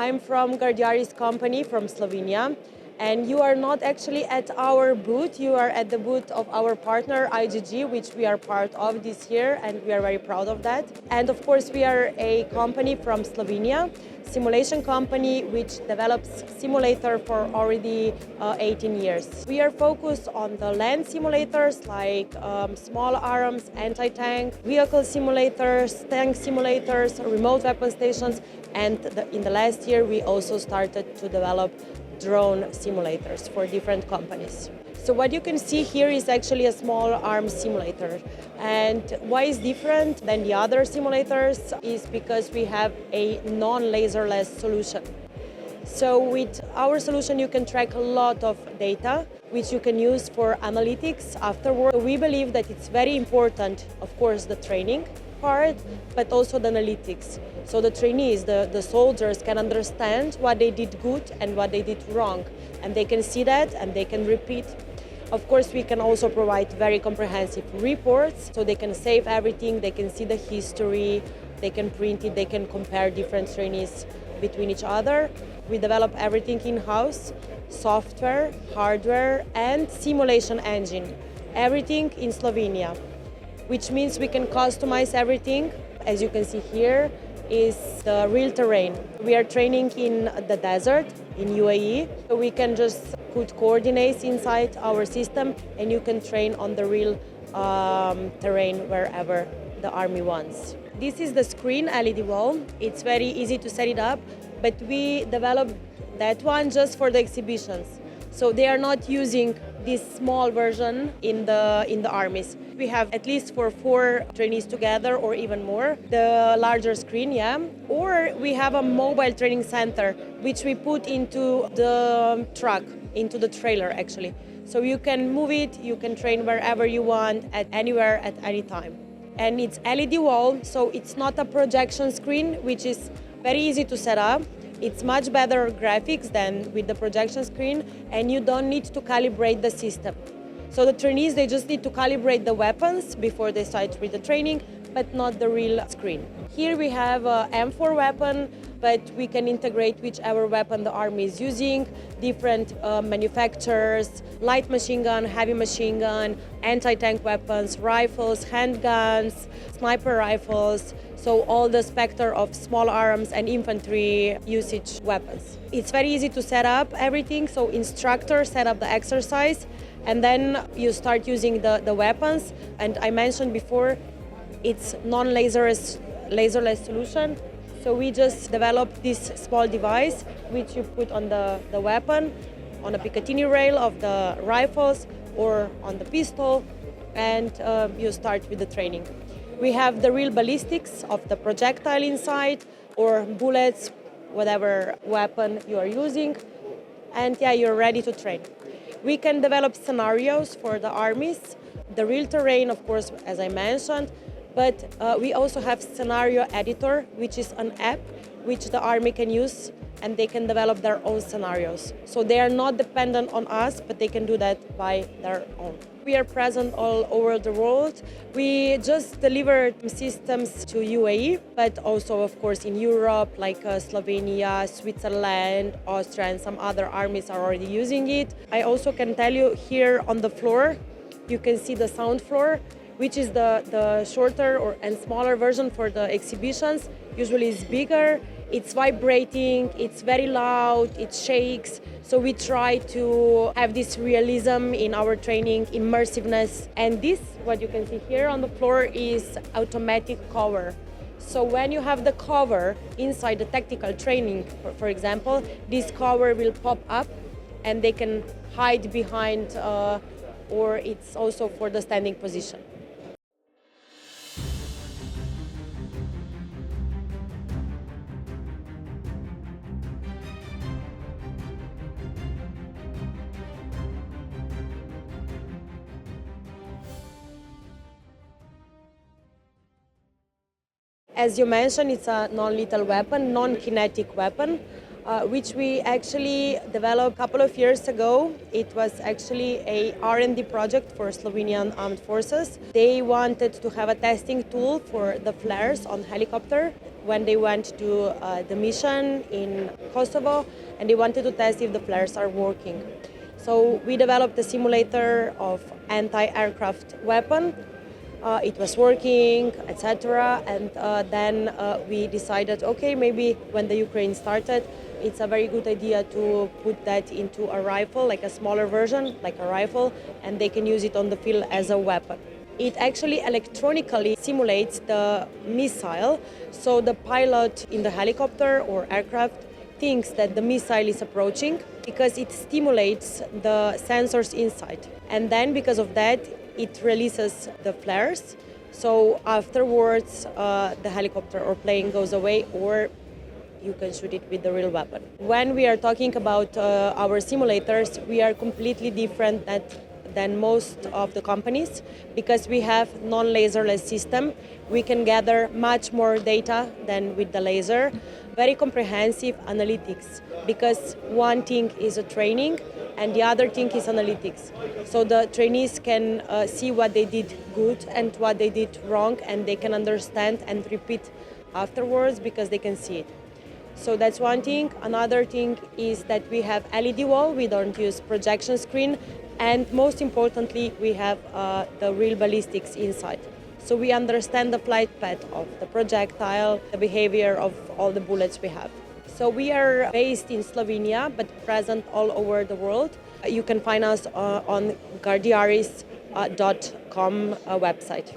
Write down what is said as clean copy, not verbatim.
I'm from Guardiaris company from Slovenia. And you are not actually at our booth, you are at the booth of our partner IGG, which we are part of this year, and we are very proud of that. And of course, we are a company from Slovenia, simulation company which develops simulator for already 18 years. We are focused on the land simulators like small arms, anti-tank, vehicle simulators, tank simulators, remote weapon stations, and in the last year we also started to develop drone simulators for different companies. So what you can see here is actually a small arms simulator. And why it's different than the other simulators is because we have a non-laserless solution. So with our solution you can track a lot of data which you can use for analytics afterward. We believe that it's very important, of course, the training part, but also the analytics. So the trainees, the soldiers can understand what they did good and what they did wrong. And they can see that and they can repeat. Of course, we can also provide very comprehensive reports, so they can save everything, they can see the history, they can print it, they can compare different trainees between each other. We develop everything in-house, software, hardware, and simulation engine. Everything in Slovenia, which means we can customize everything. As you can see here is the real terrain. We are training in the desert in UAE, so we can just put coordinates inside our system and you can train on the real terrain wherever the army wants. This is the screen LED wall. It's very easy to set it up, but we developed that one just for the exhibitions. So they are not using this small version in the armies. We have at least for 4 trainees together or even more, the larger screen, yeah. Or we have a mobile training center, which we put into the truck, into the trailer actually. So you can move it, you can train wherever you want, at anywhere, at any time. And it's LED wall, so it's not a projection screen, which is very easy to set up. It's much better graphics than with the projection screen, and you don't need to calibrate the system. So the trainees, they just need to calibrate the weapons before they start with the training, but not the real screen. Here we have a M4 weapon, but we can integrate whichever weapon the army is using, different manufacturers, light machine gun, heavy machine gun, anti-tank weapons, rifles, handguns, sniper rifles, so all the spectrum of small arms and infantry usage weapons. It's very easy to set up everything, so instructor set up the exercise, and then you start using the weapons. And I mentioned before, it's laserless solution. So we just developed this small device which you put on the weapon, on a Picatinny rail of the rifles or on the pistol, and you start with the training. We have the real ballistics of the projectile inside, or bullets, whatever weapon you are using, and yeah, you're ready to train. We can develop scenarios for the armies, the real terrain, of course, as I mentioned, but we also have scenario editor, which is an app which the army can use, and they can develop their own scenarios. So they are not dependent on us, but they can do that by their own. We are present all over the world. We just delivered systems to UAE, but also, of course, in Europe, like Slovenia, Switzerland, Austria, and some other armies are already using it. I also can tell you here on the floor, you can see the sound floor, which is the shorter and smaller version for the exhibitions. Usually it's bigger, it's vibrating, it's very loud, it shakes. So we try to have this realism in our training, immersiveness. And this, what you can see here on the floor, is automatic cover. So when you have the cover inside the tactical training, for example, this cover will pop up and they can hide behind, or it's also for the standing position. As you mentioned, it's a non-lethal weapon, non-kinetic weapon, which we actually developed a couple of years ago. It was actually a R&D project for Slovenian Armed Forces. They wanted to have a testing tool for the flares on helicopter. when they went to the mission in Kosovo, and they wanted to test if the flares are working. So we developed a simulator of anti-aircraft weapon. It was working, etc. And then we decided, okay, maybe when the Ukraine started, it's a very good idea to put that into a rifle, like a smaller version, like a rifle, and they can use it on the field as a weapon. It actually electronically simulates the missile, so the pilot in the helicopter or aircraft thinks that the missile is approaching because it stimulates the sensors inside. And then because of that, it releases the flares. So afterwards, the helicopter or plane goes away, or you can shoot it with the real weapon. When we are talking about our simulators, we are completely different than most of the companies because we have non-laserless system. We can gather much more data than with the laser. Very comprehensive analytics, because one thing is a training and the other thing is analytics. So the trainees can see what they did good and what they did wrong, and they can understand and repeat afterwards because they can see it. So that's one thing. Another thing is that we have LED wall, we don't use projection screen, and most importantly, we have the real ballistics inside. So we understand the flight path of the projectile, the behavior of all the bullets we have. So we are based in Slovenia, but present all over the world. You can find us on Guardiaris.com website.